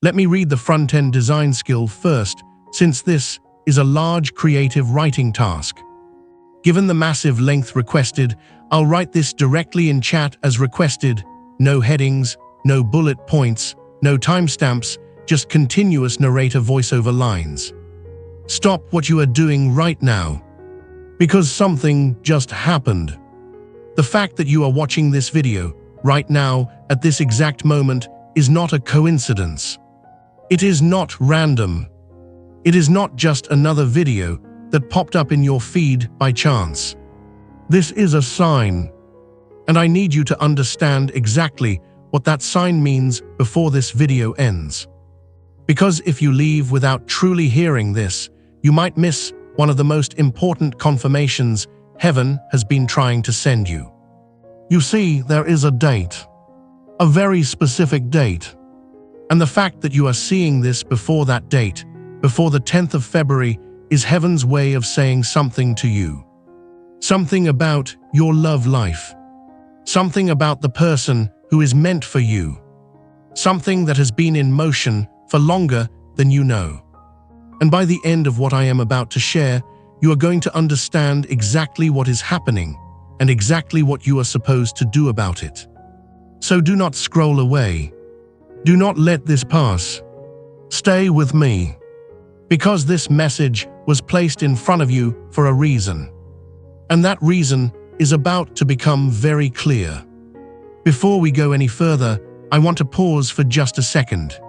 Let me read the front-end design skill first, since this is a large creative writing task. Given the massive length requested, I'll write this directly in chat as requested. No headings, no bullet points, no timestamps, just continuous narrator voiceover lines. Stop what you are doing right now, because something just happened. The fact that you are watching this video right now at this exact moment is not a coincidence. It is not random. It is not just another video that popped up in your feed by chance. This is a sign, and I need you to understand exactly what that sign means before this video ends. Because if you leave without truly hearing this, you might miss one of the most important confirmations heaven has been trying to send you. You see, there is a date, a very specific date. And the fact that you are seeing this before that date, before the 10th of February, is heaven's way of saying something to you. Something about your love life. Something about the person who is meant for you. Something that has been in motion for longer than you know. And by the end of what I am about to share, you are going to understand exactly what is happening and exactly what you are supposed to do about it. So do not scroll away. Do not let this pass. Stay with me. Because this message was placed in front of you for a reason. And that reason is about to become very clear. Before we go any further, I want to pause for just a second.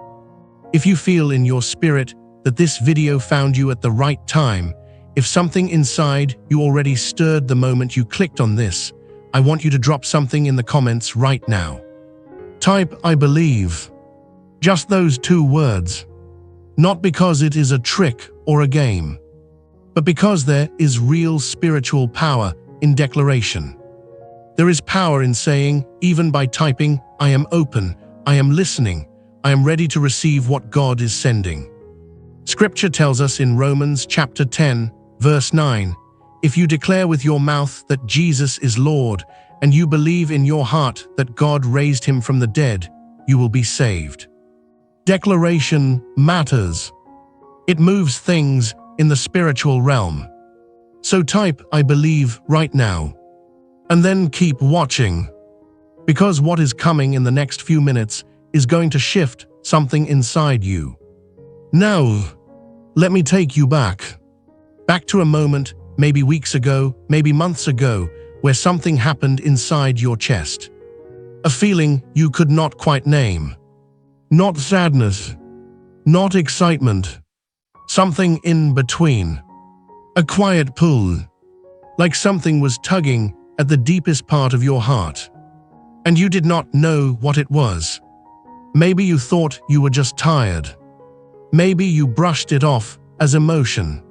If you feel in your spirit that this video found you at the right time, if something inside you already stirred the moment you clicked on this, I want you to drop something in the comments right now. Type "I believe." Just those 2 words. Not because it is a trick or a game, but because there is real spiritual power in declaration. There is power in saying, even by typing, "I am open, I am listening, I am ready to receive what God is sending." Scripture tells us in Romans chapter 10, verse 9, "If you declare with your mouth that Jesus is Lord, and you believe in your heart that God raised him from the dead, you will be saved." Declaration matters. It moves things in the spiritual realm. So type "I believe" right now. And then keep watching. Because what is coming in the next few minutes is going to shift something inside you. Now, let me take you back. Back to a moment, maybe weeks ago, maybe months ago, where something happened inside your chest. A feeling you could not quite name. Not sadness, not excitement, something in between. A quiet pull, like something was tugging at the deepest part of your heart. And you did not know what it was. Maybe you thought you were just tired. Maybe you brushed it off as emotion.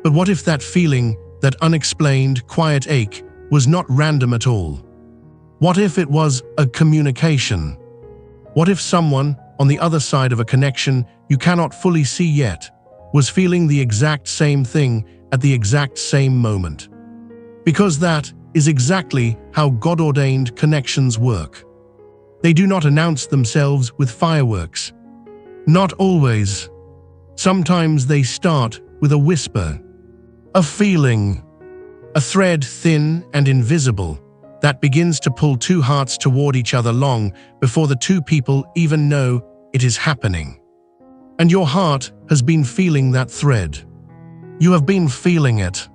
But what if that feeling, that unexplained, quiet ache, was not random at all? What if it was a communication? What if someone, on the other side of a connection you cannot fully see yet, was feeling the exact same thing at the exact same moment? Because that is exactly how God-ordained connections work. They do not announce themselves with fireworks. Not always. Sometimes they start with a whisper, a feeling, a thread thin and invisible that begins to pull 2 hearts toward each other long before the 2 people even know it is happening. And your heart has been feeling that thread. You have been feeling it.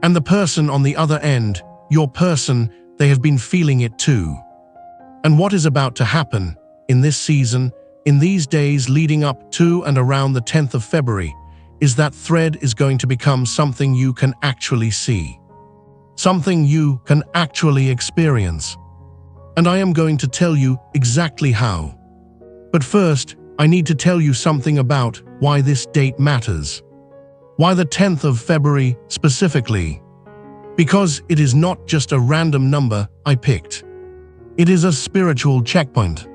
And the person on the other end, your person, they have been feeling it too. And what is about to happen in this season, in these days leading up to and around the 10th of February, is that thread is going to become something you can actually see. Something you can actually experience. And I am going to tell you exactly how. But first, I need to tell you something about why this date matters. Why the 10th of February specifically? Because it is not just a random number I picked. It is a spiritual checkpoint.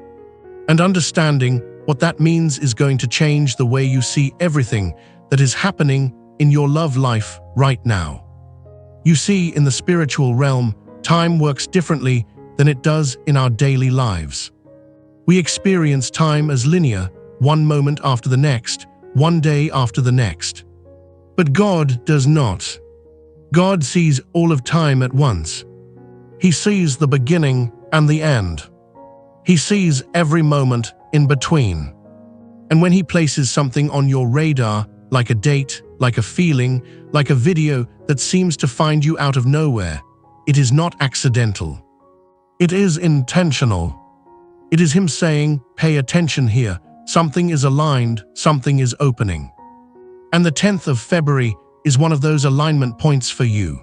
And understanding what that means is going to change the way you see everything that is happening in your love life right now. You see, in the spiritual realm, time works differently than it does in our daily lives. We experience time as linear, one moment after the next, one day after the next. But God does not. God sees all of time at once. He sees the beginning and the end. He sees every moment in between. And when He places something on your radar, like a date, like a feeling, like a video that seems to find you out of nowhere, it is not accidental. It is intentional. It is Him saying, pay attention here, something is aligned, something is opening. And the 10th of February is one of those alignment points for you.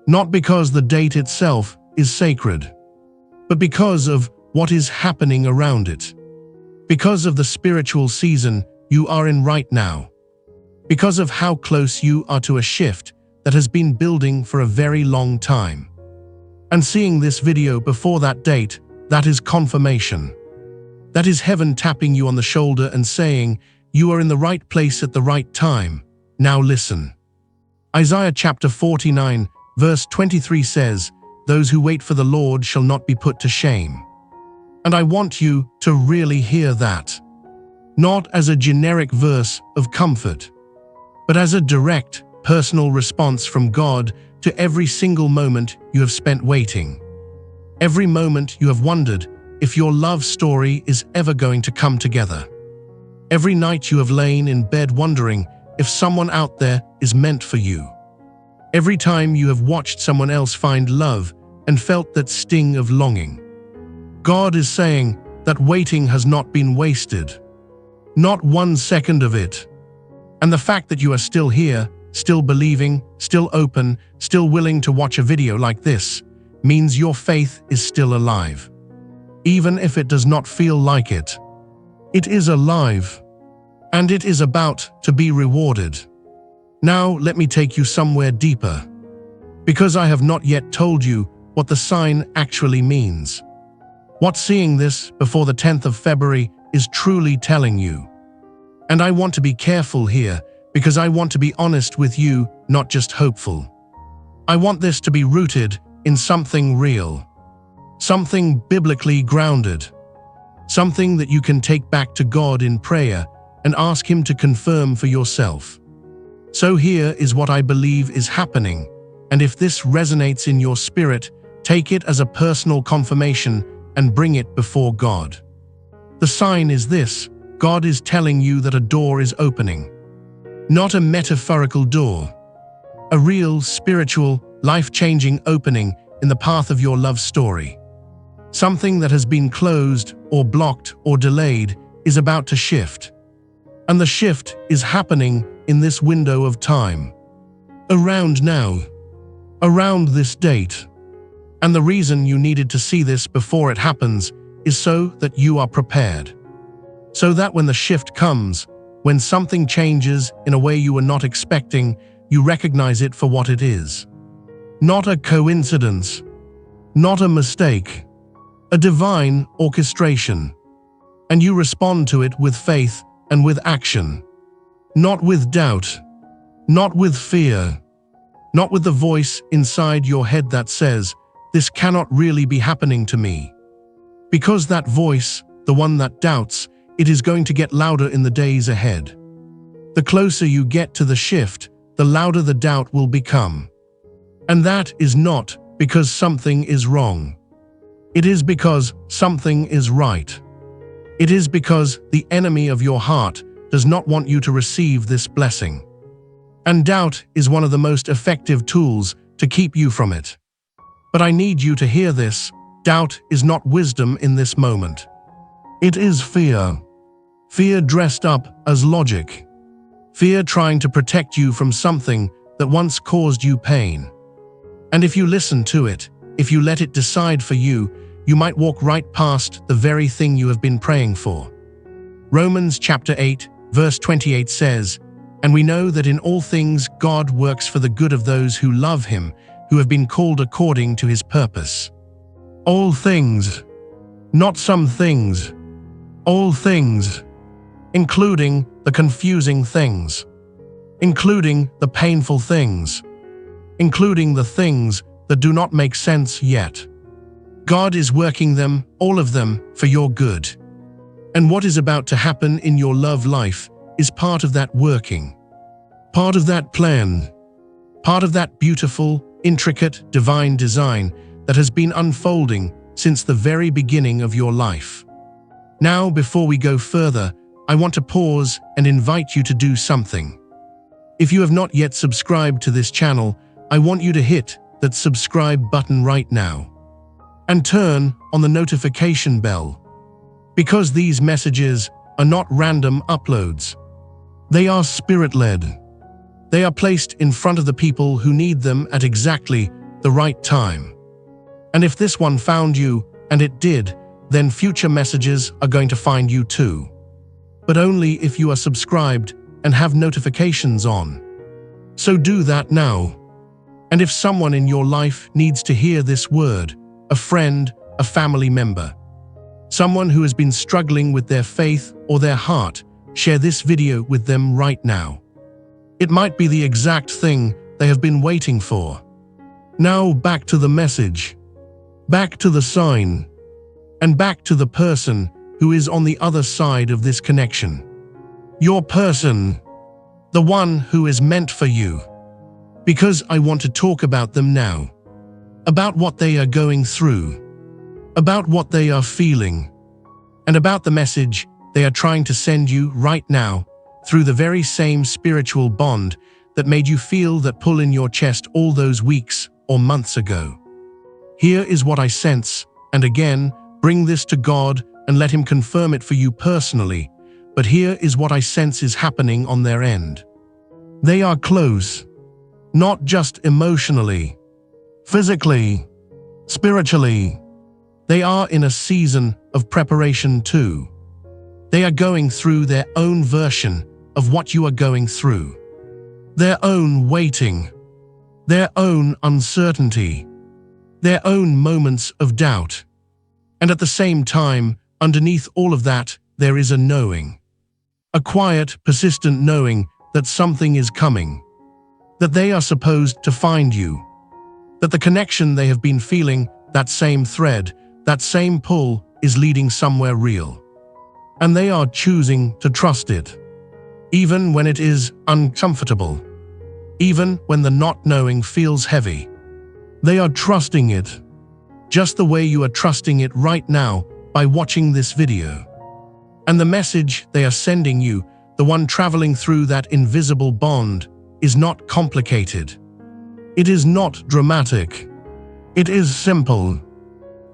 Not because the date itself is sacred, but because of what is happening around it. Because of the spiritual season you are in right now. Because of how close you are to a shift that has been building for a very long time. And seeing this video before that date, that is confirmation. That is heaven tapping you on the shoulder and saying, you are in the right place at the right time. Now listen. Isaiah chapter 49, verse 23 says, those who wait for the Lord shall not be put to shame. And I want you to really hear that. Not as a generic verse of comfort, but as a direct, personal response from God to every single moment you have spent waiting. Every moment you have wondered if your love story is ever going to come together. Every night you have lain in bed wondering if someone out there is meant for you. Every time you have watched someone else find love and felt that sting of longing. God is saying that waiting has not been wasted. Not 1 second of it. And the fact that you are still here, still believing, still open, still willing to watch a video like this, means your faith is still alive. Even if it does not feel like it. It is alive. And it is about to be rewarded. Now let me take you somewhere deeper. Because I have not yet told you what the sign actually means. What seeing this before the 10th of February is truly telling you. And I want to be careful here because I want to be honest with you, not just hopeful. I want this to be rooted in something real. Something biblically grounded. Something that you can take back to God in prayer and ask Him to confirm for yourself. So here is what I believe is happening, and if this resonates in your spirit, take it as a personal confirmation and bring it before God. The sign is this: God is telling you that a door is opening. Not a metaphorical door. A real, spiritual, life-changing opening in the path of your love story. Something that has been closed or blocked or delayed is about to shift. And the shift is happening in this window of time. Around now. Around this date. And the reason you needed to see this before it happens is so that you are prepared. So that when the shift comes, when something changes in a way you were not expecting, you recognize it for what it is. Not a coincidence. Not a mistake. A divine orchestration. And you respond to it with faith and with action. Not with doubt. Not with fear. Not with the voice inside your head that says, this cannot really be happening to me. Because that voice, the one that doubts, it is going to get louder in the days ahead. The closer you get to the shift, the louder the doubt will become. And that is not because something is wrong. It is because something is right. It is because the enemy of your heart does not want you to receive this blessing. And doubt is one of the most effective tools to keep you from it. But I need you to hear this: doubt is not wisdom in this moment. It is fear. Fear dressed up as logic. Fear trying to protect you from something that once caused you pain. And if you listen to it, if you let it decide for you, you might walk right past the very thing you have been praying for. Romans chapter 8, verse 28 says, and we know that in all things God works for the good of those who love Him, who have been called according to His purpose. All things, not some things. All things, including the confusing things, including the painful things, including the things that do not make sense yet. God is working them, all of them, for your good. And what is about to happen in your love life is part of that working, part of that plan, part of that beautiful, intricate, divine design that has been unfolding since the very beginning of your life. Now, before we go further, I want to pause and invite you to do something. If you have not yet subscribed to this channel, I want you to hit that subscribe button right now and turn on the notification bell, because these messages are not random uploads. They are spirit-led. They are placed in front of the people who need them at exactly the right time. And if this one found you, and it did, then future messages are going to find you too. But only if you are subscribed and have notifications on. So do that now. And if someone in your life needs to hear this word, a friend, a family member, someone who has been struggling with their faith or their heart, share this video with them right now. It might be the exact thing they have been waiting for. Now back to the message, back to the sign, and back to the person who is on the other side of this connection. Your person, the one who is meant for you. Because I want to talk about them now, about what they are going through, about what they are feeling, and about the message they are trying to send you right now through the very same spiritual bond that made you feel that pull in your chest all those weeks or months ago. Here is what I sense, and again, bring this to God and let Him confirm it for you personally, but here is what I sense is happening on their end. They are close, not just emotionally, physically, spiritually. They are in a season of preparation too. They are going through their own version of what you are going through. Their own waiting, their own uncertainty, their own moments of doubt. And at the same time, underneath all of that, there is a knowing. A quiet, persistent knowing that something is coming. That they are supposed to find you. That the connection they have been feeling, that same thread, that same pull, is leading somewhere real. And they are choosing to trust it. Even when it is uncomfortable. Even when the not knowing feels heavy. They are trusting it. Just the way you are trusting it right now by watching this video. And the message they are sending you, the one traveling through that invisible bond, is not complicated. It is not dramatic. It is simple.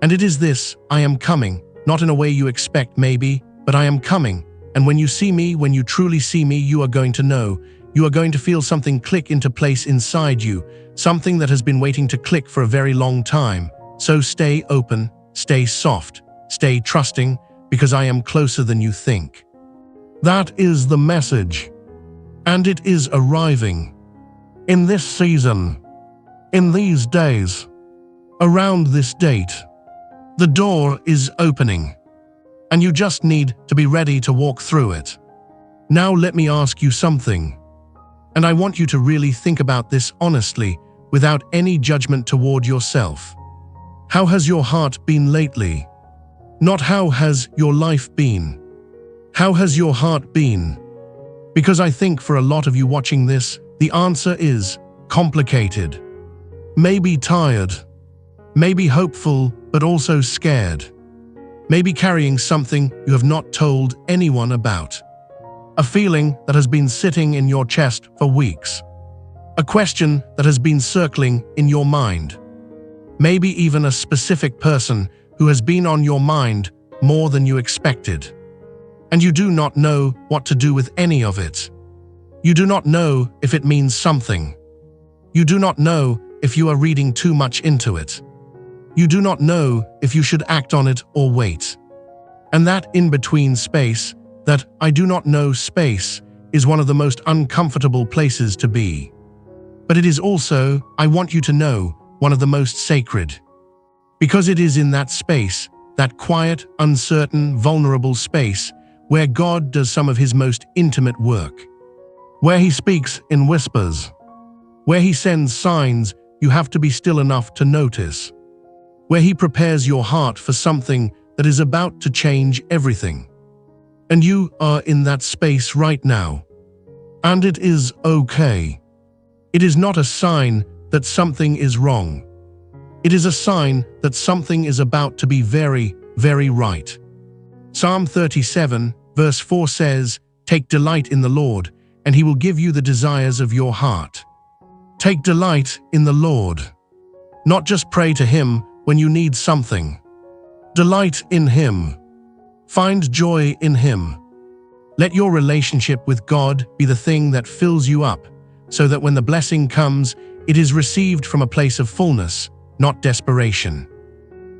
And it is this: I am coming, not in a way you expect maybe, but I am coming. And when you see me, when you truly see me, you are going to know. You are going to feel something click into place inside you, something that has been waiting to click for a very long time. So stay open, stay soft, stay trusting, because I am closer than you think. That is the message. And it is arriving. In this season, in these days, around this date, the door is opening. And you just need to be ready to walk through it. Now let me ask you something. And I want you to really think about this honestly, without any judgment toward yourself. How has your heart been lately? Not how has your life been. How has your heart been? Because I think for a lot of you watching this, the answer is complicated. Maybe tired. Maybe hopeful, but also scared. Maybe carrying something you have not told anyone about. A feeling that has been sitting in your chest for weeks. A question that has been circling in your mind. Maybe even a specific person who has been on your mind more than you expected. And you do not know what to do with any of it. You do not know if it means something. You do not know if you are reading too much into it. You do not know if you should act on it or wait. And that in-between space, that I do not know space, is one of the most uncomfortable places to be. But it is also, I want you to know, one of the most sacred. Because it is in that space, that quiet, uncertain, vulnerable space, where God does some of His most intimate work. Where He speaks in whispers. Where He sends signs you have to be still enough to notice. Where He prepares your heart for something that is about to change everything. And you are in that space right now. And it is okay. It is not a sign that something is wrong. It is a sign that something is about to be very, very right. Psalm 37, verse 4 says, "Take delight in the Lord, and He will give you the desires of your heart." Take delight in the Lord. Not just pray to Him when you need something. Delight in Him. Find joy in Him. Let your relationship with God be the thing that fills you up, so that when the blessing comes, it is received from a place of fullness, not desperation.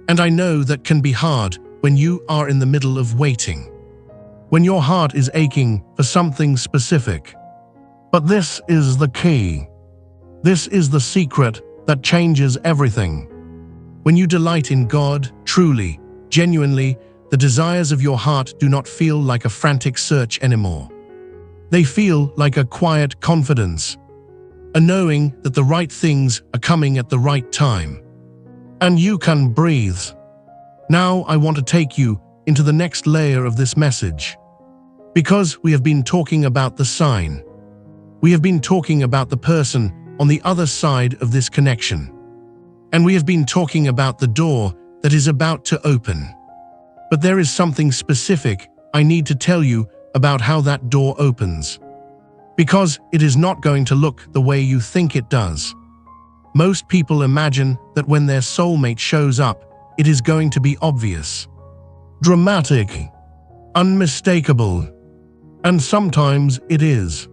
And I know that can be hard when you are in the middle of waiting, when your heart is aching for something specific. But this is the key. This is the secret that changes everything. When you delight in God, truly, genuinely, the desires of your heart do not feel like a frantic search anymore. They feel like a quiet confidence, a knowing that the right things are coming at the right time. And you can breathe. Now I want to take you into the next layer of this message. Because we have been talking about the sign. We have been talking about the person on the other side of this connection. And we have been talking about the door that is about to open. But there is something specific I need to tell you about how that door opens. Because it is not going to look the way you think it does. Most people imagine that when their soulmate shows up, it is going to be obvious, dramatic, unmistakable, and sometimes it is.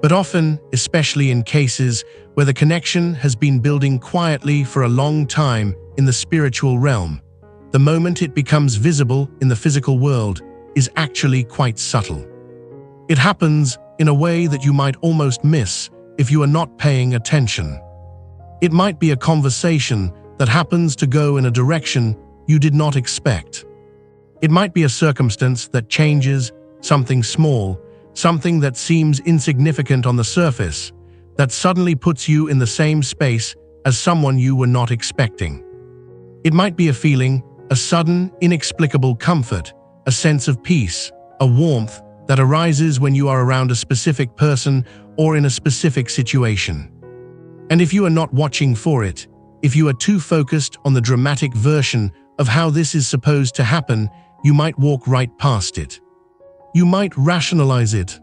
But often, especially in cases where the connection has been building quietly for a long time in the spiritual realm, the moment it becomes visible in the physical world is actually quite subtle. It happens in a way that you might almost miss if you are not paying attention. It might be a conversation that happens to go in a direction you did not expect. It might be a circumstance that changes, something small, something that seems insignificant on the surface, that suddenly puts you in the same space as someone you were not expecting. It might be a feeling, a sudden, inexplicable comfort, a sense of peace, a warmth that arises when you are around a specific person or in a specific situation. And if you are not watching for it, if you are too focused on the dramatic version of how this is supposed to happen, you might walk right past it. You might rationalize it.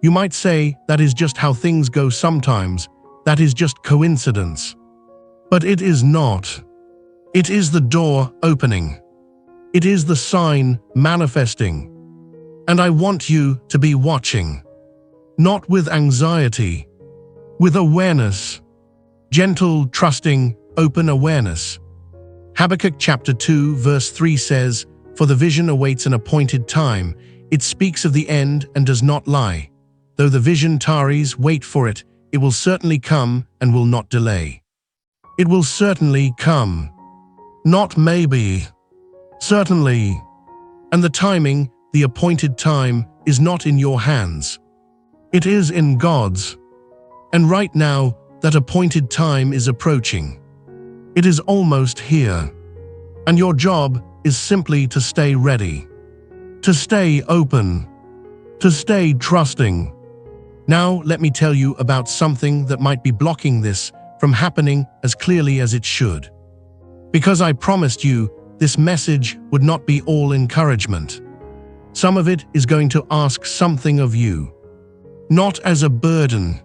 You might say that is just how things go sometimes, that is just coincidence. But it is not. It is the door opening. It is the sign manifesting. And I want you to be watching. Not with anxiety, with awareness. Gentle, trusting, open awareness. Habakkuk chapter 2 verse 3 says, "For the vision awaits an appointed time. It speaks of the end and does not lie. Though the vision tarries, wait for it. It will certainly come and will not delay." It will certainly come. Not maybe. Certainly. And the timing, the appointed time, is not in your hands. It is in God's. And right now, that appointed time is approaching. It is almost here. And your job is simply to stay ready. To stay open. To stay trusting. Now, let me tell you about something that might be blocking this from happening as clearly as it should. Because I promised you, this message would not be all encouragement. Some of it is going to ask something of you. Not as a burden,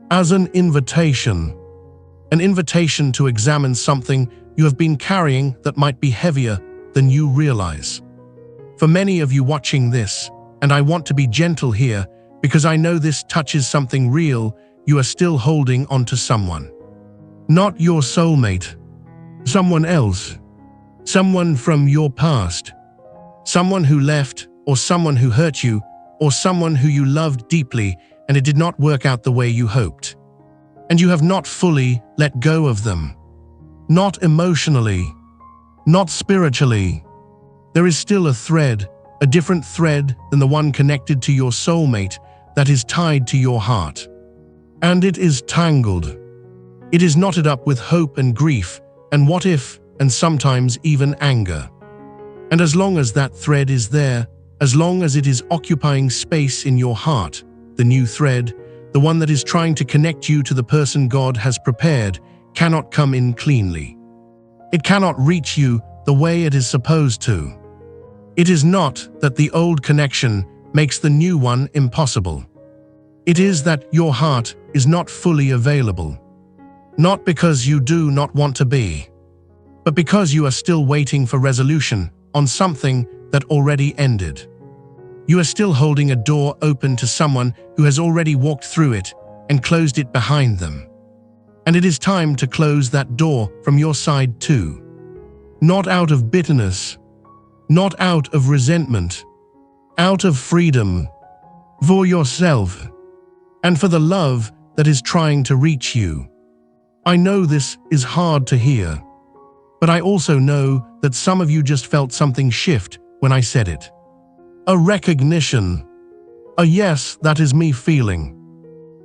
as an invitation. An invitation to examine something you have been carrying that might be heavier than you realize. For many of you watching this, and I want to be gentle here because I know this touches something real, you are still holding onto someone. Not your soulmate. Someone else. Someone from your past. Someone who left, or someone who hurt you, or someone who you loved deeply and it did not work out the way you hoped. And you have not fully let go of them. Not emotionally. Not spiritually. There is still a thread, a different thread than the one connected to your soulmate that is tied to your heart. And it is tangled. It is knotted up with hope and grief, and what if, and sometimes even anger. And as long as that thread is there, as long as it is occupying space in your heart. The new thread, the one that is trying to connect you to the person God has prepared, cannot come in cleanly. It cannot reach you the way it is supposed to. It is not that the old connection makes the new one impossible. It is that your heart is not fully available. Not because you do not want to be, but because you are still waiting for resolution on something that already ended. You are still holding a door open to someone who has already walked through it and closed it behind them. And it is time to close that door from your side too. Not out of bitterness, not out of resentment, out of freedom for yourself and for the love that is trying to reach you. I know this is hard to hear, but I also know that some of you just felt something shift when I said it. A recognition, a yes, that is me feeling.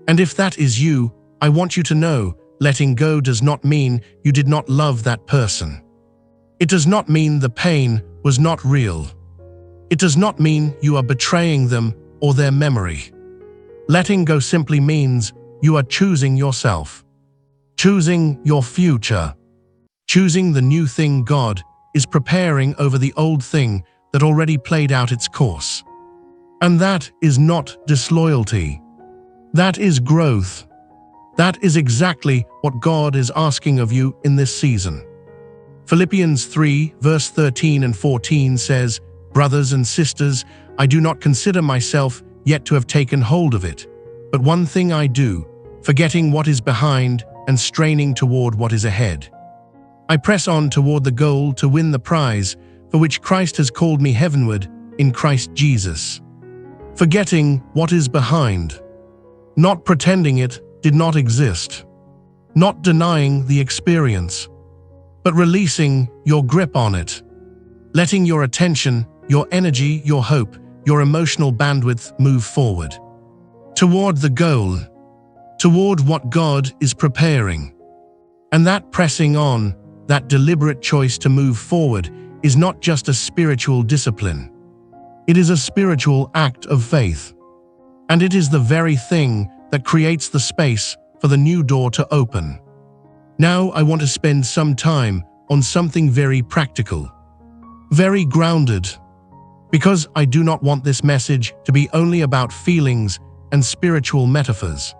And if that is you, I want you to know, letting go does not mean you did not love that person. It does not mean the pain was not real. It does not mean you are betraying them or their memory. Letting go simply means you are choosing yourself, choosing your future, choosing the new thing God is preparing over the old thing that already played out its course. And that is not disloyalty. That is growth. That is exactly what God is asking of you in this season. Philippians 3, verse 13 and 14 says, "Brothers and sisters, I do not consider myself yet to have taken hold of it. But one thing I do, forgetting what is behind and straining toward what is ahead. I press on toward the goal to win the prize for which Christ has called me heavenward in Christ Jesus." Forgetting what is behind. Not pretending it did not exist. Not denying the experience, but releasing your grip on it. Letting your attention, your energy, your hope, your emotional bandwidth move forward. Toward the goal. Toward what God is preparing. And that pressing on, that deliberate choice to move forward, is not just a spiritual discipline. It is a spiritual act of faith. And it is the very thing that creates the space for the new door to open. Now I want to spend some time on something very practical, very grounded, because I do not want this message to be only about feelings and spiritual metaphors.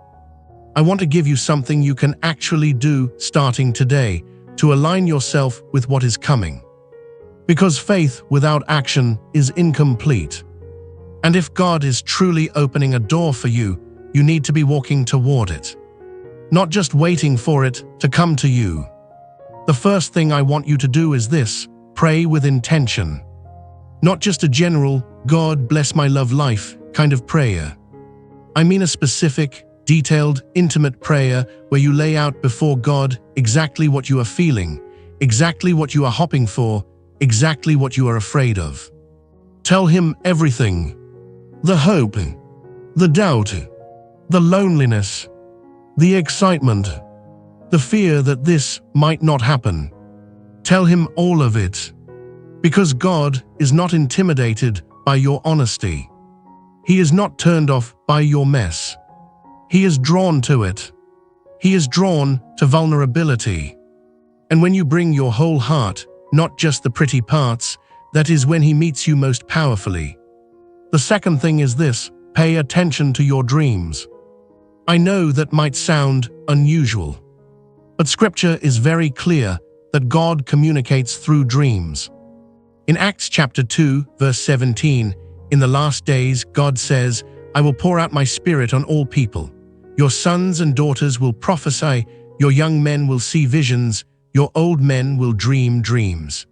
I want to give you something you can actually do starting today to align yourself with what is coming. Because faith without action is incomplete. And if God is truly opening a door for you, you need to be walking toward it. Not just waiting for it to come to you. The first thing I want you to do is this: pray with intention. Not just a general, "God bless my love life" kind of prayer. I mean a specific, detailed, intimate prayer where you lay out before God exactly what you are feeling, exactly what you are hoping for, exactly what you are afraid of. Tell Him everything. The hope, the doubt, the loneliness, the excitement, the fear that this might not happen. Tell Him all of it. Because God is not intimidated by your honesty. He is not turned off by your mess. He is drawn to it. He is drawn to vulnerability. And when you bring your whole heart, not just the pretty parts, that is when He meets you most powerfully. The second thing is this: pay attention to your dreams. I know that might sound unusual, but Scripture is very clear that God communicates through dreams. In Acts chapter 2, verse 17, "In the last days, God says, I will pour out my Spirit on all people. Your sons and daughters will prophesy, your young men will see visions, your old men will dream dreams."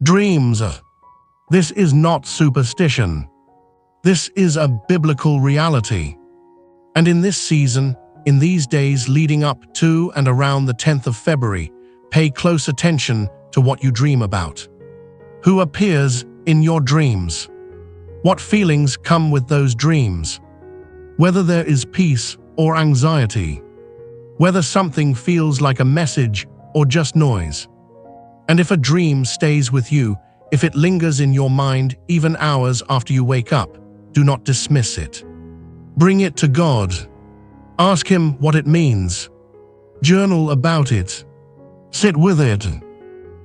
Dreams. This is not superstition. This is a biblical reality. And in this season, in these days leading up to and around the 10th of February, pay close attention to what you dream about. Who appears in your dreams? What feelings come with those dreams? Whether there is peace or anxiety. Whether something feels like a message or just noise. And if a dream stays with you, If it lingers in your mind even hours after you wake up, do not dismiss it. Bring it to God. Ask Him what it means. Journal about it. Sit with it.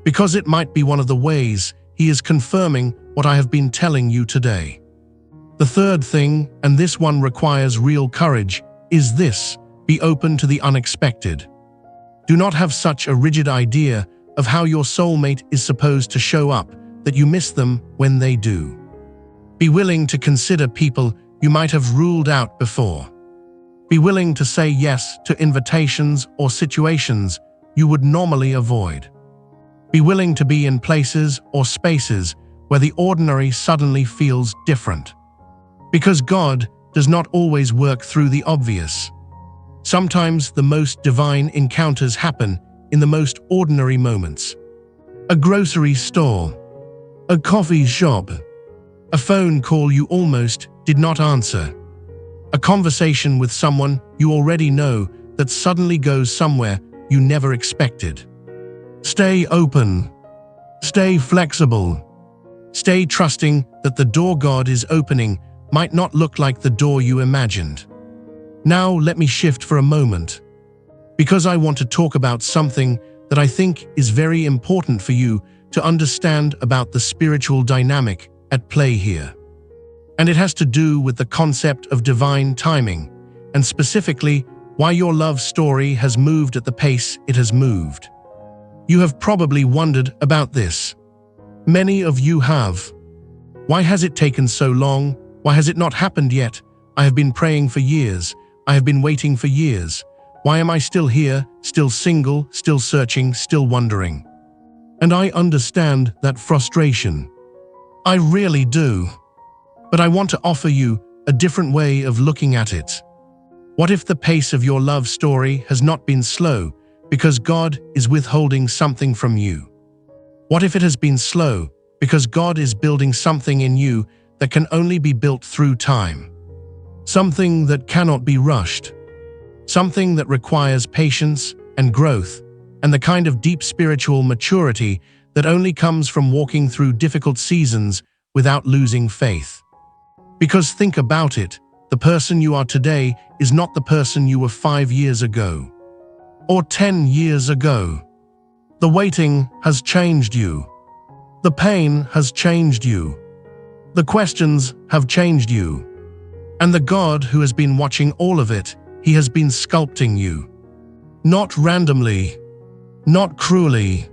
Because it might be one of the ways He is confirming what I have been telling you today. The third thing, and this one requires real courage, is this: be open to the unexpected. Do not have such a rigid idea of how your soulmate is supposed to show up that you miss them when they do. Be willing to consider people you might have ruled out before. Be willing to say yes to invitations or situations you would normally avoid. Be willing to be in places or spaces where the ordinary suddenly feels different. Because God does not always work through the obvious. Sometimes the most divine encounters happen in the most ordinary moments. A grocery store, a coffee shop, a phone call you almost did not answer, a conversation with someone you already know that suddenly goes somewhere you never expected. Stay open. Stay flexible. Stay trusting that the door God is opening might not look like the door you imagined. Now let me shift for a moment, because I want to talk about something that I think is very important for you to understand about the spiritual dynamic at play here. And it has to do with the concept of divine timing, and specifically why your love story has moved at the pace it has moved. You have probably wondered about this. Many of you have. Why has it taken so long? Why has it not happened yet? I have been praying for years. I have been waiting for years. Why am I still here, still single, still searching, still wondering? And I understand that frustration. I really do. But I want to offer you a different way of looking at it. What if the pace of your love story has not been slow because God is withholding something from you? What if it has been slow because God is building something in you that can only be built through time? Something that cannot be rushed. Something that requires patience and growth, and the kind of deep spiritual maturity that only comes from walking through difficult seasons without losing faith. Because think about it, the person you are today is not the person you were 5 years ago, or 10 years ago. The waiting has changed you. The pain has changed you. The questions have changed you. And the God who has been watching all of it, He has been sculpting you. Not randomly, not cruelly,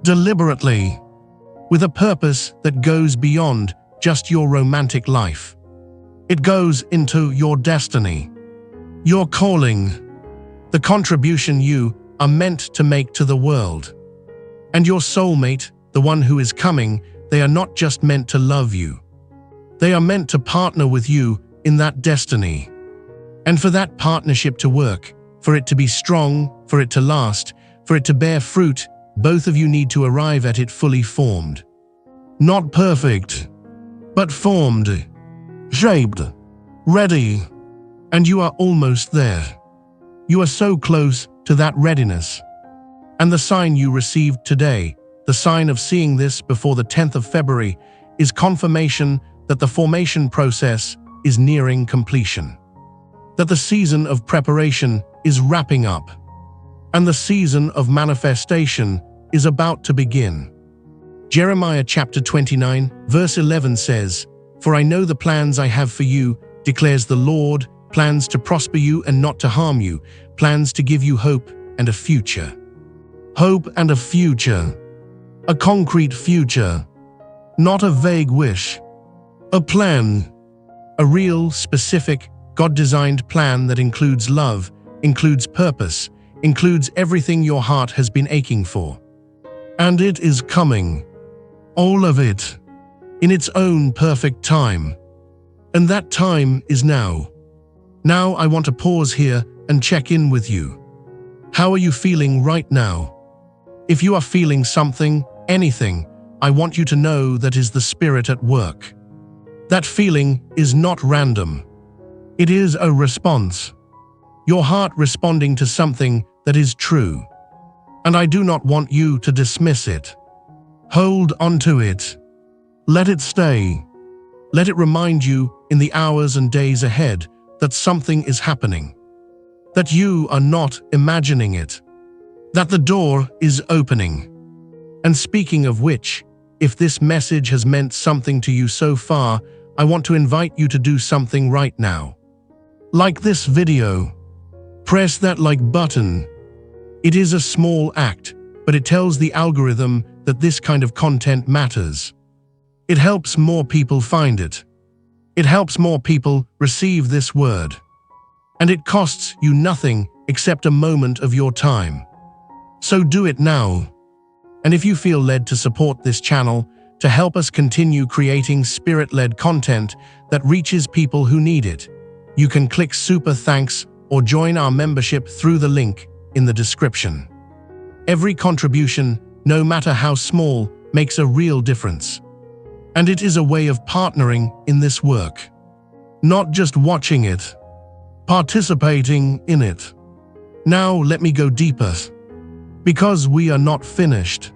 deliberately, with a purpose that goes beyond just your romantic life. It goes into your destiny, your calling, the contribution you are meant to make to the world. And your soulmate, the one who is coming, they are not just meant to love you. They are meant to partner with you in that destiny. And for that partnership to work, for it to be strong, for it to last, for it to bear fruit, both of you need to arrive at it fully formed. Not perfect, but formed, shaped, ready. And you are almost there. You are so close to that readiness. And the sign you received today, the sign of seeing this before the 10th of February, is confirmation that the formation process is nearing completion. That the season of preparation is wrapping up. And the season of manifestation is about to begin. Jeremiah chapter 29, verse 11 says, "For I know the plans I have for you, declares the Lord, plans to prosper you and not to harm you, plans to give you hope and a future." Hope and a future. A concrete future. Not a vague wish. A plan. A real, specific, God-designed plan that includes love, includes purpose, includes everything your heart has been aching for. And it is coming. All of it. In its own perfect time. And that time is now. Now I want to pause here and check in with you. How are you feeling right now? If you are feeling something, anything, I want you to know that is the Spirit at work. That feeling is not random. It is a response. Your heart responding to something that is true. And I do not want you to dismiss it. Hold on to it. Let it stay. Let it remind you in the hours and days ahead that something is happening, that you are not imagining it, that the door is opening. And speaking of which, if this message has meant something to you so far, I want to invite you to do something right now. Like this video. Press that like button. It is a small act, but it tells the algorithm that this kind of content matters. It helps more people find it. It helps more people receive this word. And it costs you nothing except a moment of your time. So do it now. And if you feel led to support this channel, to help us continue creating spirit-led content that reaches people who need it, you can click Super Thanks or join our membership through the link in the description. Every contribution, no matter how small, makes a real difference. And it is a way of partnering in this work. Not just watching it, participating in it. Now let me go deeper. Because we are not finished.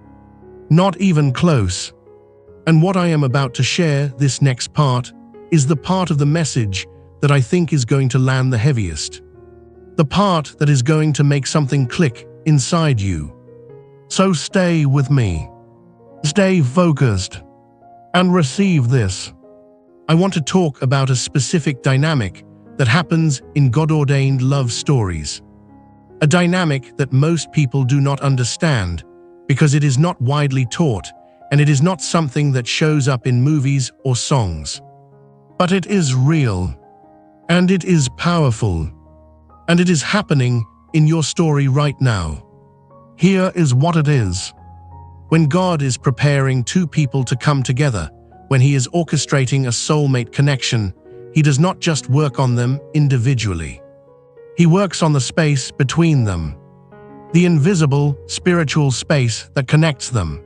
Not even close. And what I am about to share, this next part, is the part of the message that I think is going to land the heaviest. The part that is going to make something click inside you. So stay with me. Stay focused. And receive this. I want to talk about a specific dynamic that happens in God-ordained love stories. A dynamic that most people do not understand because it is not widely taught and it is not something that shows up in movies or songs. But it is real. And it is powerful. And it is happening in your story right now. Here is what it is. When God is preparing two people to come together, when He is orchestrating a soulmate connection, He does not just work on them individually. He works on the space between them, the invisible, spiritual space that connects them.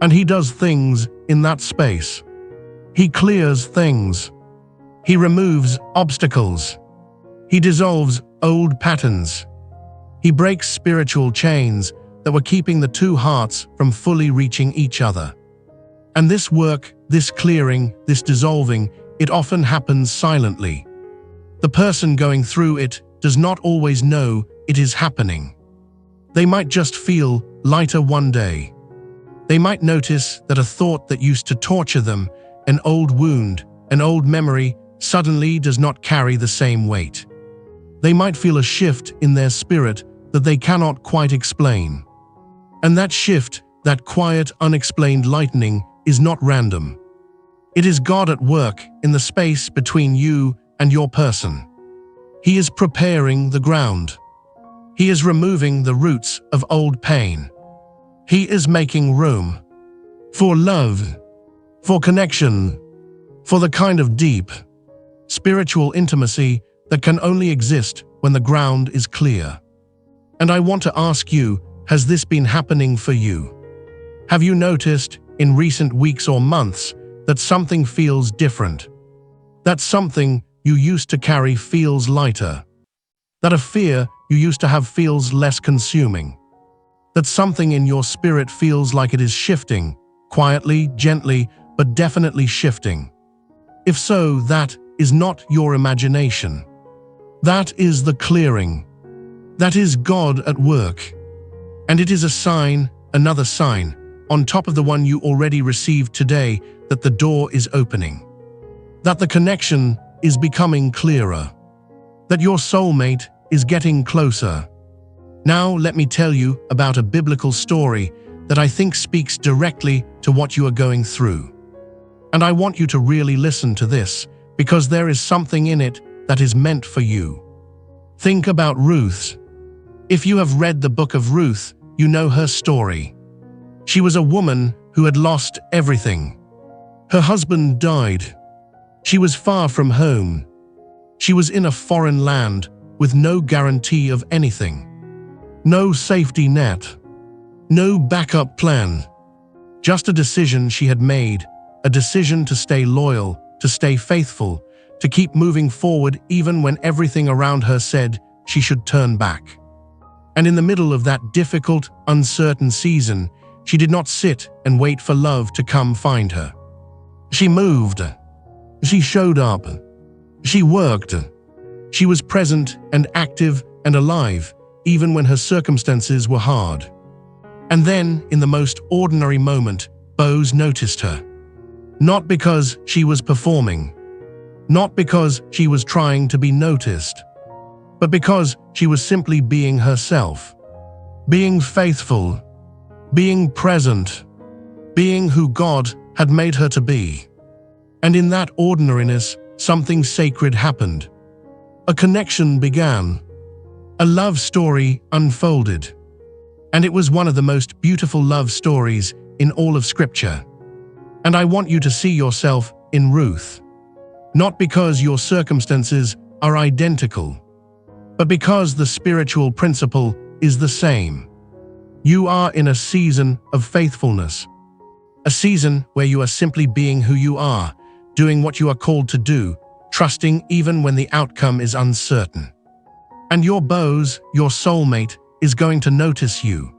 And He does things in that space. He clears things. He removes obstacles. He dissolves old patterns. He breaks spiritual chains that were keeping the two hearts from fully reaching each other. And this work, this clearing, this dissolving, it often happens silently. The person going through it does not always know it is happening. They might just feel lighter one day. They might notice that a thought that used to torture them, an old wound, an old memory, suddenly does not carry the same weight. They might feel a shift in their spirit that they cannot quite explain. And that shift, that quiet, unexplained lightening, is not random. It is God at work in the space between you and your person. He is preparing the ground. He is removing the roots of old pain. He is making room for love, for connection, for the kind of deep, spiritual intimacy that can only exist when the ground is clear. And I want to ask you, has this been happening for you? Have you noticed in recent weeks or months that something feels different? That something you used to carry feels lighter? That a fear you used to have feels less consuming? That something in your spirit feels like it is shifting, quietly, gently, but definitely shifting? If so, that is not your imagination. That is the clearing. That is God at work. And it is a sign, another sign, on top of the one you already received today, that the door is opening. That the connection is becoming clearer. That your soulmate is getting closer. Now let me tell you about a biblical story that I think speaks directly to what you are going through. And I want you to really listen to this, because there is something in it that is meant for you. Think about Ruth. If you have read the book of Ruth, you know her story. She was a woman who had lost everything. Her husband died. She was far from home. She was in a foreign land with no guarantee of anything. No safety net. No backup plan. Just a decision she had made, a decision to stay loyal, to stay faithful, to keep moving forward even when everything around her said she should turn back. And in the middle of that difficult, uncertain season, she did not sit and wait for love to come find her. She moved. She showed up. She worked. She was present and active and alive, even when her circumstances were hard. And then, in the most ordinary moment, Bose noticed her. Not because she was performing, not because she was trying to be noticed, but because she was simply being herself, being faithful, being present, being who God had made her to be. And in that ordinariness, something sacred happened. A connection began. A love story unfolded. And it was one of the most beautiful love stories in all of Scripture. And I want you to see yourself in Ruth. Not because your circumstances are identical, but because the spiritual principle is the same. You are in a season of faithfulness. A season where you are simply being who you are, doing what you are called to do, trusting even when the outcome is uncertain. And your Bose, your soulmate, is going to notice you.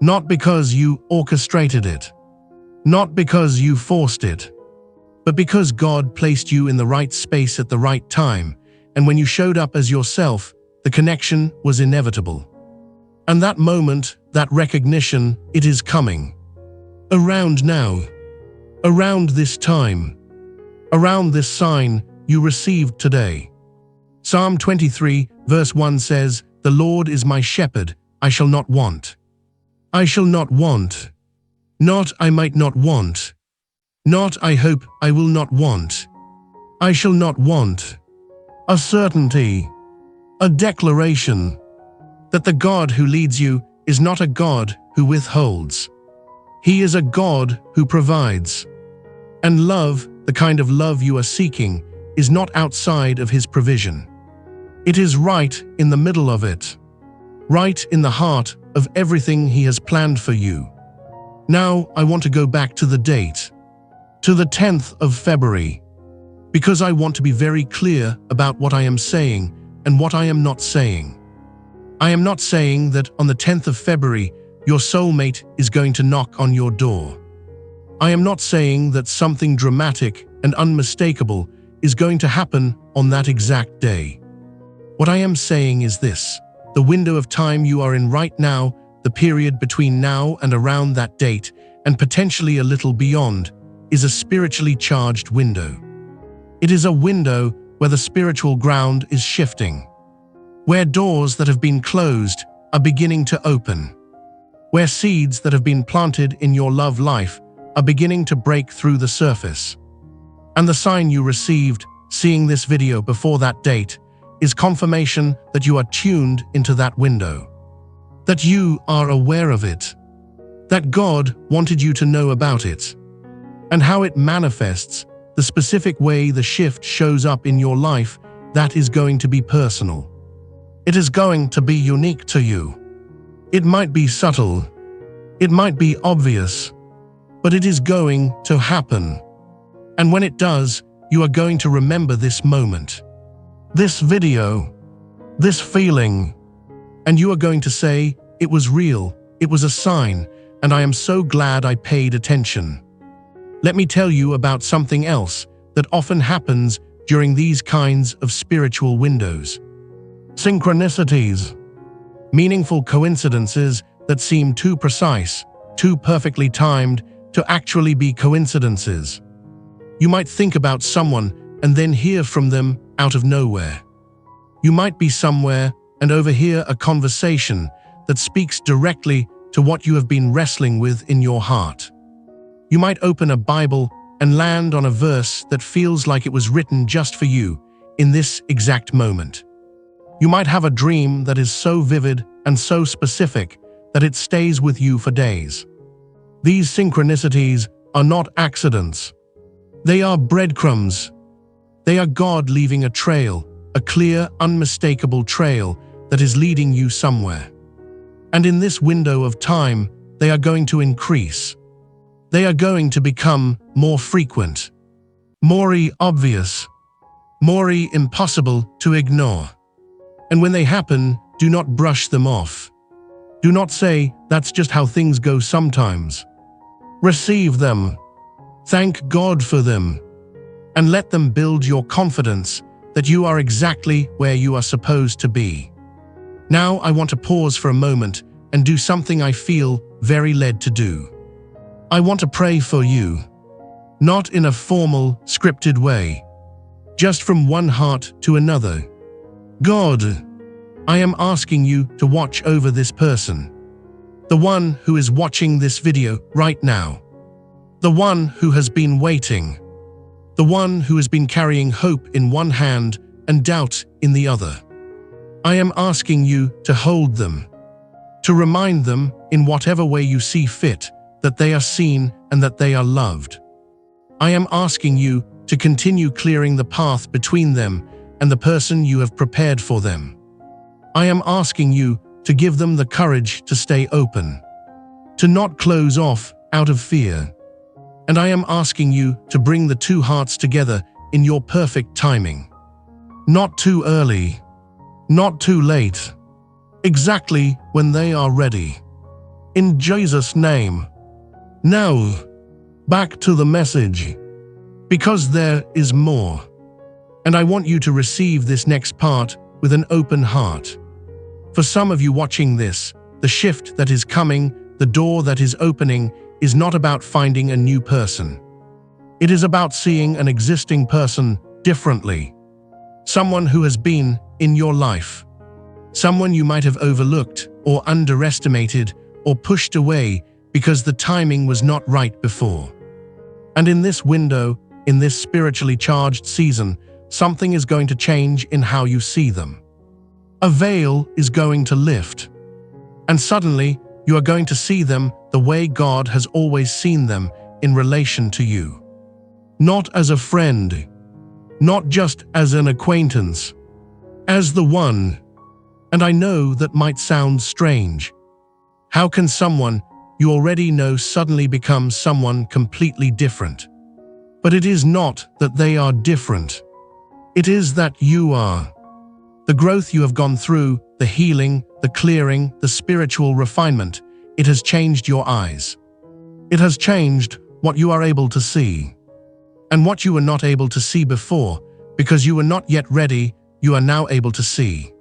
Not because you orchestrated it, not because you forced it, but because God placed you in the right space at the right time, and when you showed up as yourself, the connection was inevitable. And that moment, that recognition, it is coming. Around now, around this time, around this sign you received today. Psalm 23, verse 1 says, "The Lord is my shepherd, I shall not want. I shall not want. Not I might not want. Not I hope I will not want. I shall not want." A certainty, a declaration that the God who leads you is not a God who withholds. He is a God who provides. And love, the kind of love you are seeking, is not outside of His provision. It is right in the middle of it, right in the heart of everything He has planned for you. Now I want to go back to the date, to the 10th of February, because I want to be very clear about what I am saying and what I am not saying. I am not saying that on the 10th of February, your soulmate is going to knock on your door. I am not saying that something dramatic and unmistakable is going to happen on that exact day. What I am saying is this: the window of time you are in right now, the period between now and around that date, and potentially a little beyond, is a spiritually charged window. It is a window where the spiritual ground is shifting, where doors that have been closed are beginning to open, where seeds that have been planted in your love life are beginning to break through the surface. And the sign you received, seeing this video before that date, is confirmation that you are tuned into that window, that you are aware of it, that God wanted you to know about it, and how it manifests, the specific way the shift shows up in your life. That is going to be personal. It is going to be unique to you. It might be subtle, it might be obvious, but it is going to happen. And when it does, you are going to remember this moment, this video, this feeling, and you are going to say, "It was real, it was a sign, and I am so glad I paid attention." Let me tell you about something else that often happens during these kinds of spiritual windows. Synchronicities, meaningful coincidences that seem too precise, too perfectly timed to actually be coincidences. You might think about someone and then hear from them out of nowhere. You might be somewhere and overhear a conversation that speaks directly to what you have been wrestling with in your heart. You might open a Bible and land on a verse that feels like it was written just for you in this exact moment. You might have a dream that is so vivid and so specific that it stays with you for days. These synchronicities are not accidents. They are breadcrumbs. They are God leaving a trail, a clear, unmistakable trail that is leading you somewhere. And in this window of time, they are going to increase. They are going to become more frequent, more obvious, more impossible to ignore. And when they happen, do not brush them off. Do not say, "That's just how things go sometimes." Receive them. Thank God for them, and let them build your confidence that you are exactly where you are supposed to be. Now I want to pause for a moment and do something I feel very led to do. I want to pray for you, not in a formal, scripted way, just from one heart to another. God, I am asking you to watch over this person, the one who is watching this video right now, the one who has been waiting, the one who has been carrying hope in one hand and doubt in the other. I am asking you to hold them, to remind them in whatever way you see fit that they are seen and that they are loved. I am asking you to continue clearing the path between them and the person you have prepared for them. I am asking you to give them the courage to stay open, to not close off out of fear. And I am asking you to bring the two hearts together in your perfect timing. Not too early, not too late, exactly when they are ready. In Jesus' name. Now, back to the message, because there is more. And I want you to receive this next part with an open heart. For some of you watching this, the shift that is coming, the door that is opening, is not about finding a new person. It is about seeing an existing person differently. Someone who has been in your life. Someone you might have overlooked or underestimated or pushed away because the timing was not right before. And in this window, in this spiritually charged season, something is going to change in how you see them. A veil is going to lift. And suddenly, you are going to see them the way God has always seen them in relation to you. Not as a friend, not just as an acquaintance, as the one. And I know that might sound strange. How can someone you already know suddenly become someone completely different? But it is not that they are different. It is that you are. The growth you have gone through, the healing, the clearing, the spiritual refinement, it has changed your eyes. It has changed what you are able to see. And what you were not able to see before, because you were not yet ready, you are now able to see.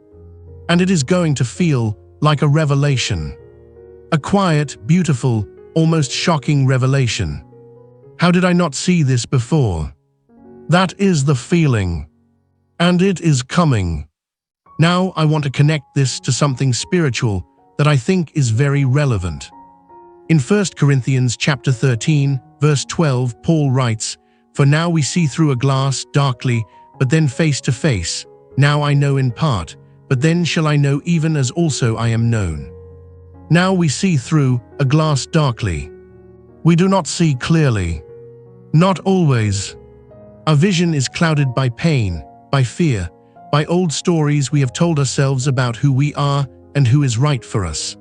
And it is going to feel like a revelation. A quiet, beautiful, almost shocking revelation. How did I not see this before? That is the feeling. And it is coming. Now I want to connect this to something spiritual that I think is very relevant. In 1 Corinthians chapter 13, verse 12, Paul writes, "For now we see through a glass darkly, but then face to face. Now I know in part, but then shall I know even as also I am known." Now we see through a glass darkly. We do not see clearly. Not always. Our vision is clouded by pain, by fear, by old stories we have told ourselves about who we are and who is right for us.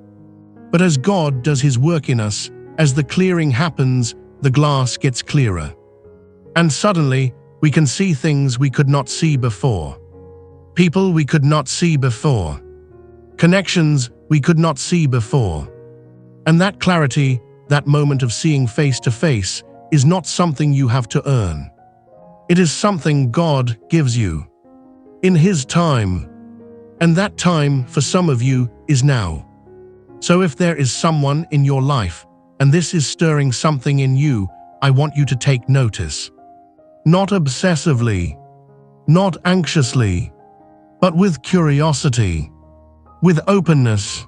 But as God does His work in us, as the clearing happens, the glass gets clearer. And suddenly, we can see things we could not see before. People we could not see before. Connections we could not see before. And that clarity, that moment of seeing face to face, is not something you have to earn. It is something God gives you. In His time. And that time, for some of you, is now. So if there is someone in your life, and this is stirring something in you, I want you to take notice. Not obsessively, not anxiously, but with curiosity, with openness,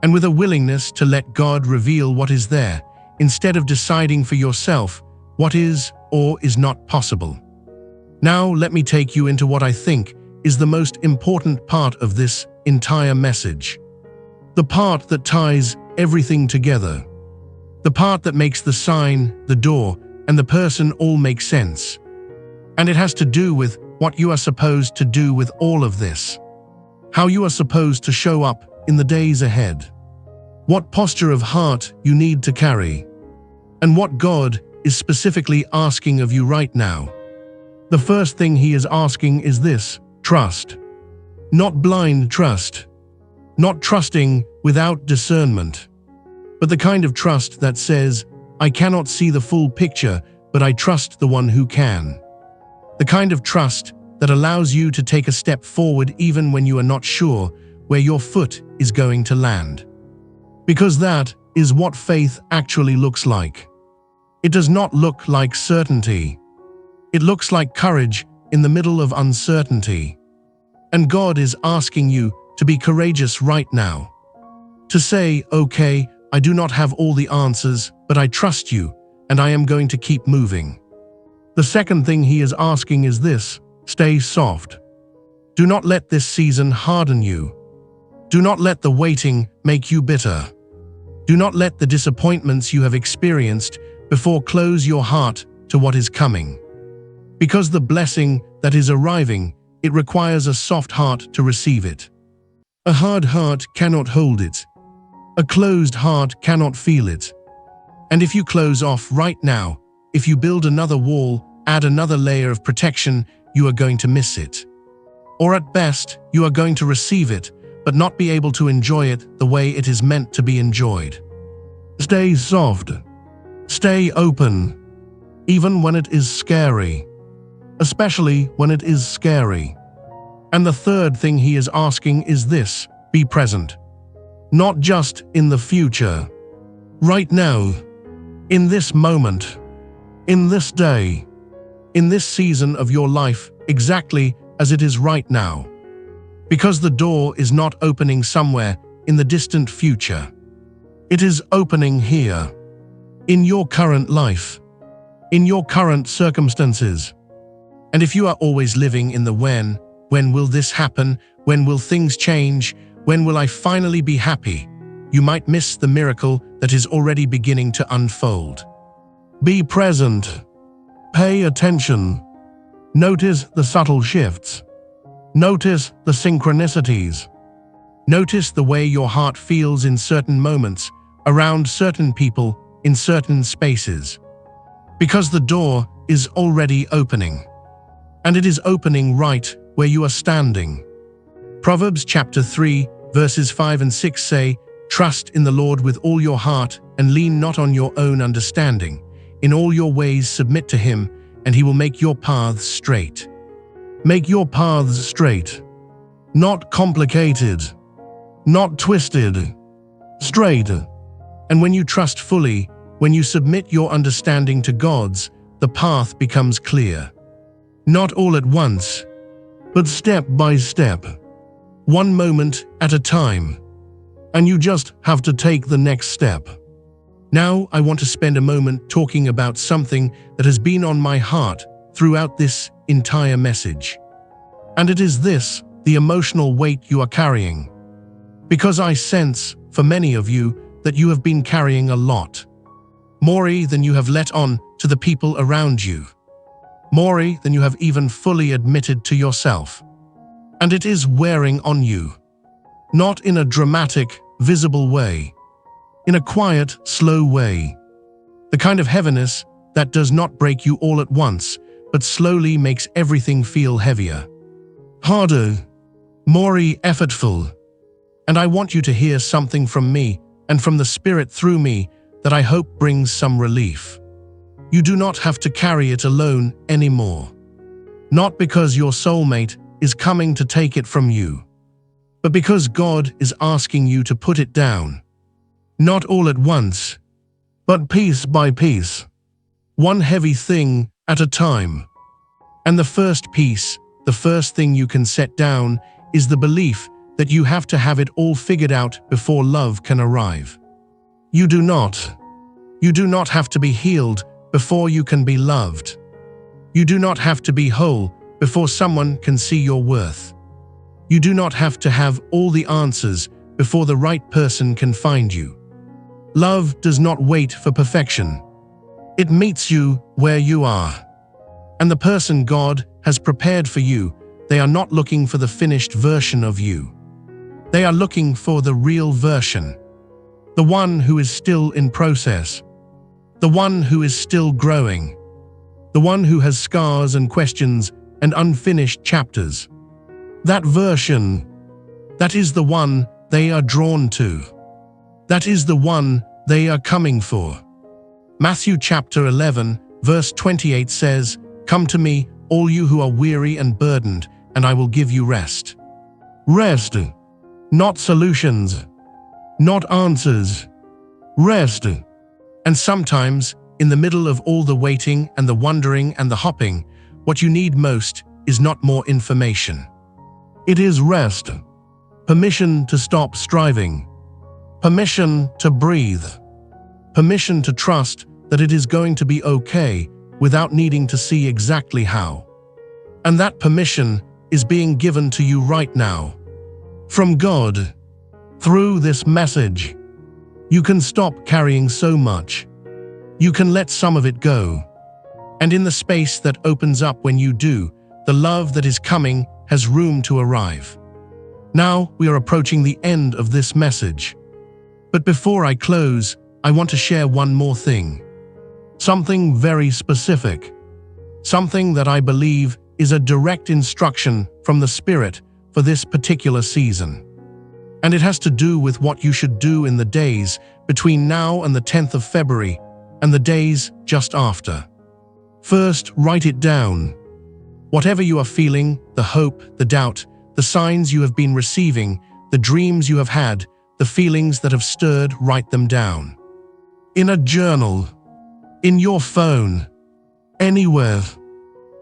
and with a willingness to let God reveal what is there, instead of deciding for yourself what is or is not possible. Now let me take you into what I think is the most important part of this entire message. The part that ties everything together. The part that makes the sign, the door, and the person all make sense. And it has to do with what you are supposed to do with all of this. How you are supposed to show up in the days ahead. What posture of heart you need to carry. And what God is specifically asking of you right now. The first thing He is asking is this: trust. Not blind trust. Not trusting without discernment. But the kind of trust that says, I cannot see the full picture, but I trust the one who can. The kind of trust that allows you to take a step forward even when you are not sure where your foot is going to land. Because that is what faith actually looks like. It does not look like certainty. It looks like courage in the middle of uncertainty. And God is asking you to be courageous right now. To say, okay, I do not have all the answers, but I trust you, and I am going to keep moving. The second thing he is asking is this: stay soft. Do not let this season harden you. Do not let the waiting make you bitter. Do not let the disappointments you have experienced before close your heart to what is coming. Because the blessing that is arriving, it requires a soft heart to receive it. A hard heart cannot hold it. A closed heart cannot feel it. And if you close off right now, if you build another wall, add another layer of protection, you are going to miss it. Or at best, you are going to receive it, but not be able to enjoy it the way it is meant to be enjoyed. Stay soft. Stay open. Even when it is scary. Especially when it is scary. And the third thing he is asking is this: be present. Not just in the future. Right now. In this moment. In this day. In this season of your life, exactly as it is right now. Because the door is not opening somewhere in the distant future. It is opening here. In your current life. In your current circumstances. And if you are always living in the when will this happen? When will things change? When will I finally be happy? You might miss the miracle that is already beginning to unfold. Be present. Pay attention. Notice the subtle shifts. Notice the synchronicities. Notice the way your heart feels in certain moments, around certain people, in certain spaces. Because the door is already opening. And it is opening right where you are standing. Proverbs chapter 3, verses 5 and 6 say, "Trust in the Lord with all your heart and lean not on your own understanding. In all your ways submit to him, and he will make your paths straight." Make your paths straight. Not complicated. Not twisted. Straight. And when you trust fully, when you submit your understanding to God's, the path becomes clear. Not all at once, but step by step. One moment at a time. And you just have to take the next step. Now I want to spend a moment talking about something that has been on my heart throughout this entire message. And it is this: the emotional weight you are carrying. Because I sense, for many of you, that you have been carrying a lot. More than you have let on to the people around you. More than you have even fully admitted to yourself. And it is wearing on you. Not in a dramatic, visible way. In a quiet, slow way. The kind of heaviness that does not break you all at once, but slowly makes everything feel heavier. Harder. More effortful. And I want you to hear something from me and from the Spirit through me that I hope brings some relief. You do not have to carry it alone anymore. Not because your soulmate is coming to take it from you, but because God is asking you to put it down. Not all at once, but piece by piece. One heavy thing at a time. And the first piece, the first thing you can set down, is the belief that you have to have it all figured out before love can arrive. You do not. You do not have to be healed before you can be loved. You do not have to be whole before someone can see your worth. You do not have to have all the answers before the right person can find you. Love does not wait for perfection. It meets you where you are. And the person God has prepared for you, they are not looking for the finished version of you. They are looking for the real version. The one who is still in process. The one who is still growing. The one who has scars and questions and unfinished chapters. That version, that is the one they are drawn to. That is the one they are coming for. Matthew chapter 11, Verse 28 says, "Come to me, all you who are weary and burdened, and I will give you rest." Rest. Not solutions. Not answers. Rest. And sometimes, in the middle of all the waiting and the wondering and the hopping, what you need most is not more information. It is rest. Permission to stop striving. Permission to breathe. Permission to trust that it is going to be okay without needing to see exactly how. And that permission is being given to you right now. From God. Through this message. You can stop carrying so much. You can let some of it go. And in the space that opens up when you do, the love that is coming has room to arrive. Now we are approaching the end of this message. But before I close, I want to share one more thing. Something very specific. Something that I believe is a direct instruction from the Spirit for this particular season. And it has to do with what you should do in the days between now and the 10th of February and the days just after. First, write it down. Whatever you are feeling, the hope, the doubt, the signs you have been receiving, the dreams you have had, the feelings that have stirred, write them down. In a journal, in your phone, anywhere.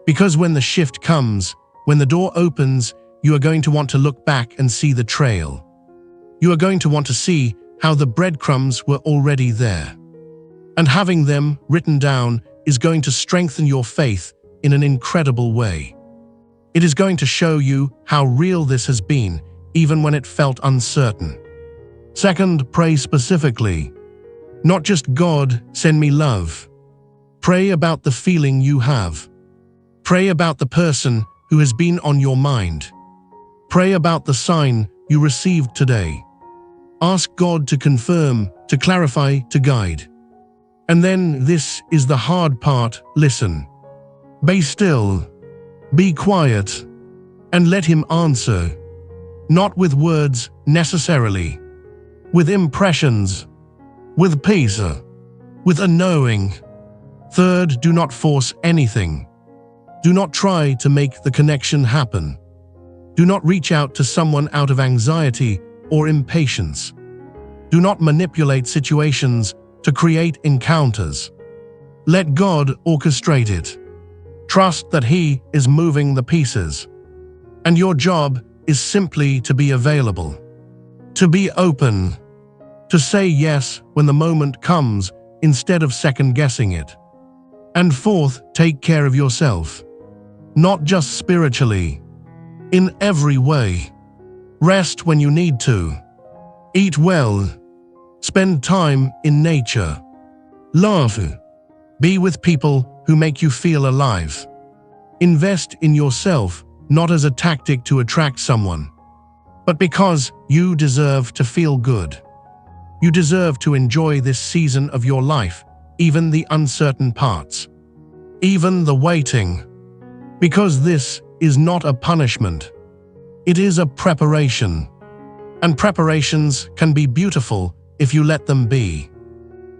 Because when the shift comes, when the door opens, you are going to want to look back and see the trail. You are going to want to see how the breadcrumbs were already there. And having them written down is going to strengthen your faith in an incredible way. It is going to show you how real this has been, even when it felt uncertain. Second, pray specifically. Not just God, send me love. Pray about the feeling you have. Pray about the person who has been on your mind. Pray about the sign you received today. Ask God to confirm, to clarify, to guide. And then this is the hard part, listen. Be still. Be quiet. And let Him answer. Not with words necessarily. With impressions. With peace. With a knowing. Third, do not force anything. Do not try to make the connection happen. Do not reach out to someone out of anxiety or impatience. Do not manipulate situations to create encounters. Let God orchestrate it. Trust that He is moving the pieces. And your job is simply to be available. To be open. To say yes when the moment comes instead of second-guessing it. And fourth, take care of yourself. Not just spiritually. In every way. Rest when you need to. Eat well. Spend time in nature. Laugh. Be with people who make you feel alive. Invest in yourself, not as a tactic to attract someone, but because you deserve to feel good. You deserve to enjoy this season of your life, even the uncertain parts, even the waiting. Because this is not a punishment. It is a preparation. And preparations can be beautiful if you let them be.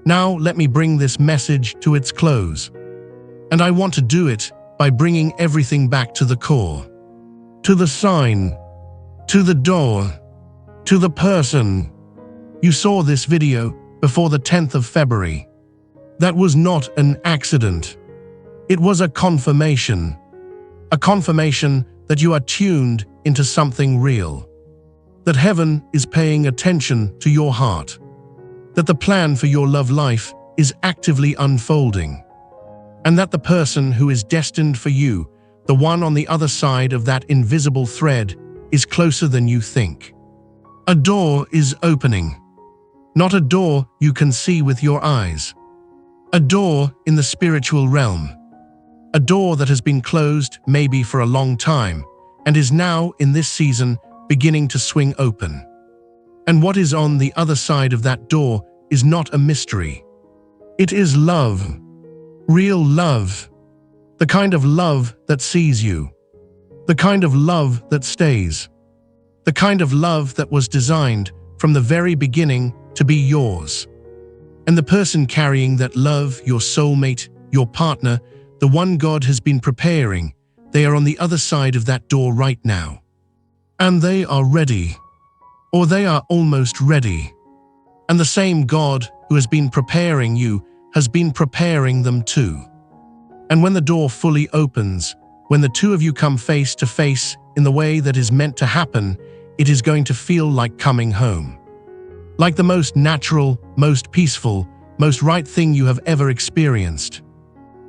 Now let me bring this message to its close. And I want to do it by bringing everything back to the core. To the sign. To the door. To the person. You saw this video before the 10th of February. That was not an accident. It was a confirmation. A confirmation that you are tuned into something real. That heaven is paying attention to your heart. That the plan for your love life is actively unfolding. And that the person who is destined for you, the one on the other side of that invisible thread, is closer than you think. A door is opening. Not a door you can see with your eyes. A door in the spiritual realm. A door that has been closed maybe for a long time and is now in this season beginning to swing open. And what is on the other side of that door is not a mystery. It is love. Real love. The kind of love that sees you. The kind of love that stays. The kind of love that was designed from the very beginning to be yours. And the person carrying that love, your soulmate, your partner, the one God has been preparing. They are on the other side of that door right now. And they are ready, or they are almost ready. And the same God who has been preparing you has been preparing them too. And when the door fully opens, when the two of you come face to face in the way that is meant to happen, it is going to feel like coming home. Like the most natural, most peaceful, most right thing you have ever experienced.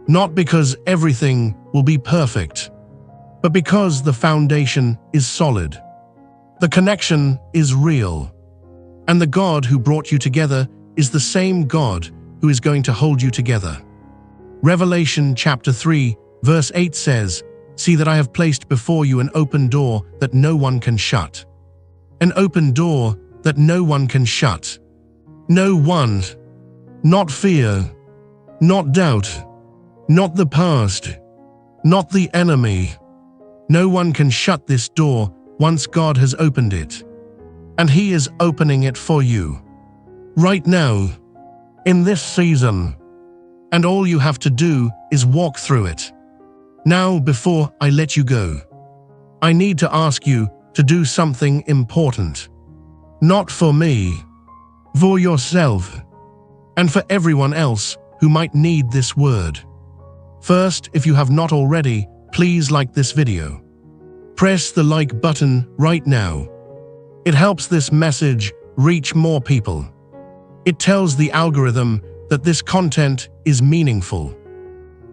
Not because everything will be perfect, but because the foundation is solid. The connection is real. And the God who brought you together is the same God who is going to hold you together. Revelation chapter 3, verse 8 says, "See that I have placed before you an open door that no one can shut." An open door that no one can shut. No one. Not fear. Not doubt. Not the past. Not the enemy. No one can shut this door once God has opened it. And He is opening it for you. Right now. In this season. And all you have to do is walk through it. Now, before I let you go, I need to ask you to do something important. Not for me, for yourself, and for everyone else who might need this word. First, if you have not already, please like this video. Press the like button right now. It helps this message reach more people. It tells the algorithm that this content is meaningful.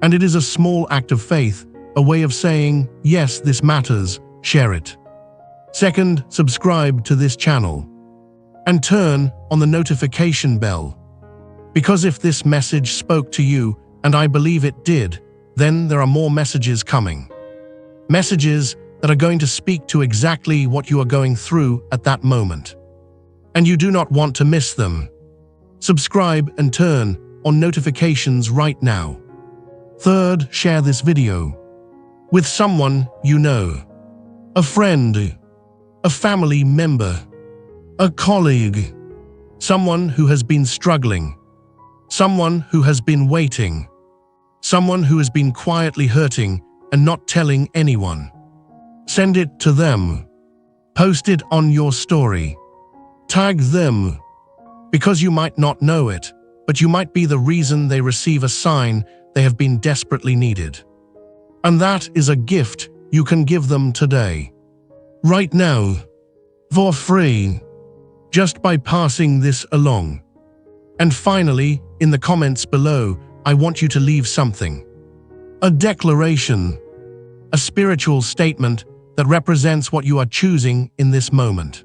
And it is a small act of faith, a way of saying, yes, this matters, share it. Second, subscribe to this channel. And turn on the notification bell. Because if this message spoke to you, and I believe it did, then there are more messages coming. Messages that are going to speak to exactly what you are going through at that moment. And you do not want to miss them. Subscribe and turn on notifications right now. Third, share this video with someone you know. A friend, a family member, a colleague, someone who has been struggling, someone who has been waiting, someone who has been quietly hurting and not telling anyone. Send it to them. Post it on your story. Tag them. Because you might not know it, but you might be the reason they receive a sign they have been desperately needed. And that is a gift you can give them today. Right now. For free. Just by passing this along. And finally, in the comments below, I want you to leave something. A declaration. A spiritual statement that represents what you are choosing in this moment.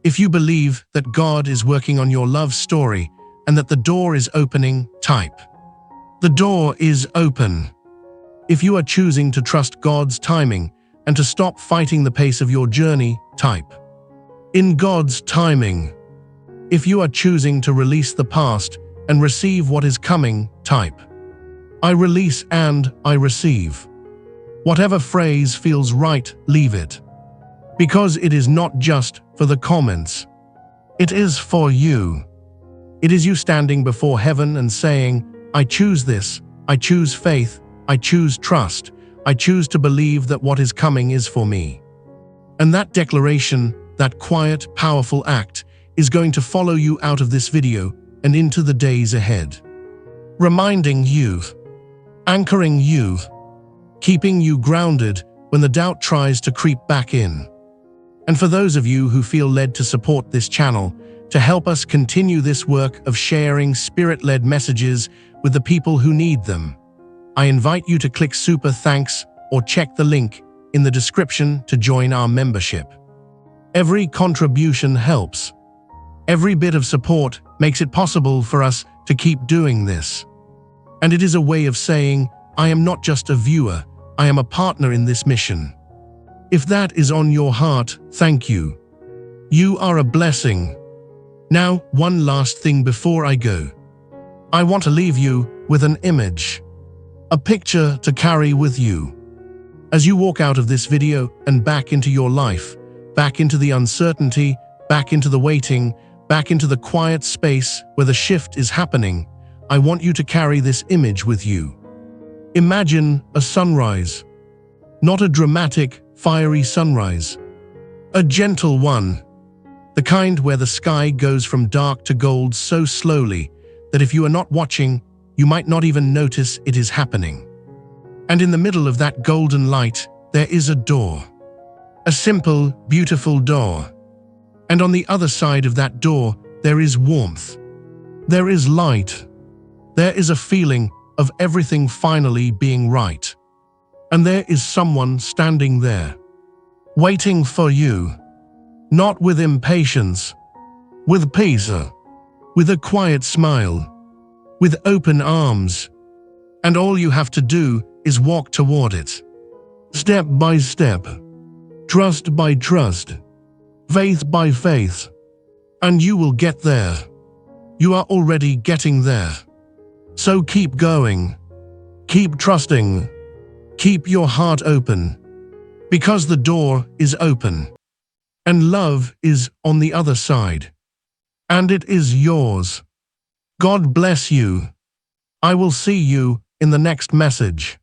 If you believe that God is working on your love story and that the door is opening, type. The door is open. If you are choosing to trust God's timing and to stop fighting the pace of your journey, type. In God's timing. If you are choosing to release the past and receive what is coming, type. I release and I receive. Whatever phrase feels right, leave it. Because it is not just for the comments. It is for you. It is you standing before heaven and saying, I choose this, I choose faith, I choose trust, I choose to believe that what is coming is for me. And that declaration, that quiet, powerful act, is going to follow you out of this video and into the days ahead. Reminding you, anchoring you, keeping you grounded when the doubt tries to creep back in. And for those of you who feel led to support this channel, to help us continue this work of sharing spirit-led messages with the people who need them, I invite you to click Super Thanks or check the link in the description to join our membership. Every contribution helps. Every bit of support makes it possible for us to keep doing this. And it is a way of saying, I am not just a viewer, I am a partner in this mission. If that is on your heart, thank you. You are a blessing. Now, one last thing before I go. I want to leave you with an image. A picture to carry with you. As you walk out of this video and back into your life, back into the uncertainty, back into the waiting, back into the quiet space where the shift is happening, I want you to carry this image with you. Imagine a sunrise, not a dramatic, fiery sunrise. A gentle one, the kind where the sky goes from dark to gold so slowly that if you are not watching, you might not even notice it is happening. And in the middle of that golden light, there is a door. A simple, beautiful door. And on the other side of that door, there is warmth. There is light. There is a feeling of everything finally being right. And there is someone standing there, waiting for you, not with impatience, with peace, with a quiet smile, with open arms. And all you have to do is walk toward it, step by step, trust by trust, faith by faith, and you will get there. You are already getting there. So keep going, keep trusting, keep your heart open, because the door is open, and love is on the other side, and it is yours. God bless you. I will see you in the next message.